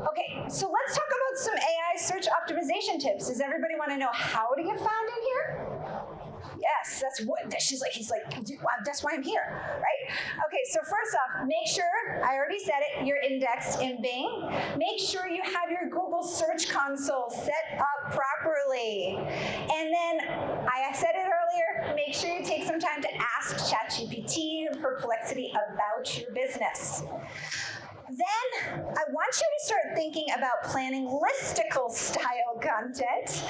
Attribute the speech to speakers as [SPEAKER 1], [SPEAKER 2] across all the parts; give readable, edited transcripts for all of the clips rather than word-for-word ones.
[SPEAKER 1] Okay, so let's talk about some AI search optimization tips. Does everybody want to know how to get found in here? Yes, that's what he's like, that's why I'm here, right? Okay, so first off, make sure, I already said it, you're indexed in Bing. Make sure you have your Google Search Console set up properly. And then, I said it earlier, make sure you take some time to ask ChatGPT and Perplexity about your business. Then, I want you to start thinking about planning listicle style content.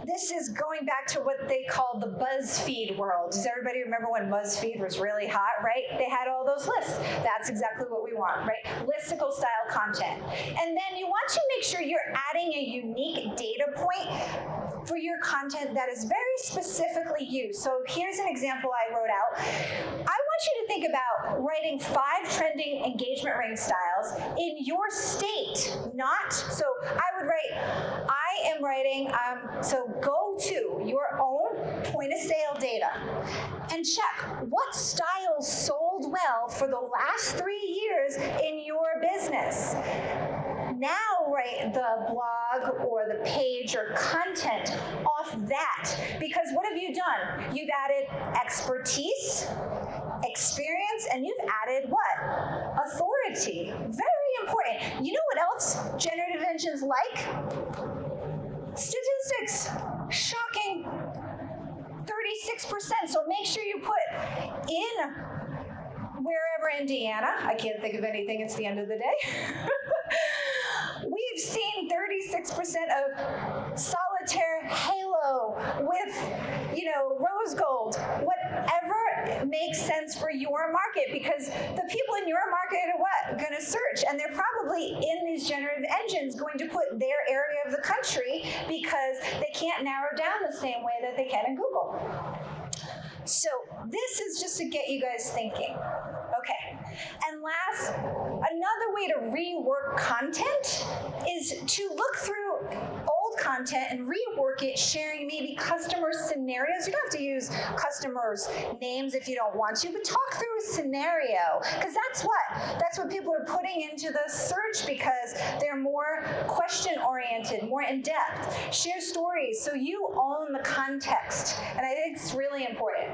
[SPEAKER 1] This is going back to what they called the BuzzFeed world. Does everybody remember when BuzzFeed was really hot, right? They had all those lists. That's exactly what we want, right? Listicle style content. And then you want to make sure you're adding a unique data point for your content that is very specifically used. So here's an example I wrote out. I want you to think about writing 5 trending engagement ring styles in your state, so I would write, I am writing, so go to your own point of sale data and check what styles sold well for the last 3 years in your business. Now write the blog or the page or content off that, because what have you done? You've added expertise, experience, and you've added what? Authority. Very important. You know what else generative engines like? Statistics. Shocking. 36%. So make sure you put in wherever Indiana. I can't think of anything. It's the end of the day. We've seen 36% of solitaire halo with, rose gold. Whatever makes sense for your market, because the people in your market are what? Going to search, and they're probably in these generative engines going to put their area of the country because they can't narrow down the same way that they can in Google. So this is just to get you guys thinking. Okay, and last, another way to rework content is to look through old content and rework it, sharing maybe customer scenarios. You don't have to use customers' names if you don't want to, but talk through a scenario, because that's what people are putting into the search, because they're more question-oriented, more in-depth. Share stories so you own the context, and I think it's really important.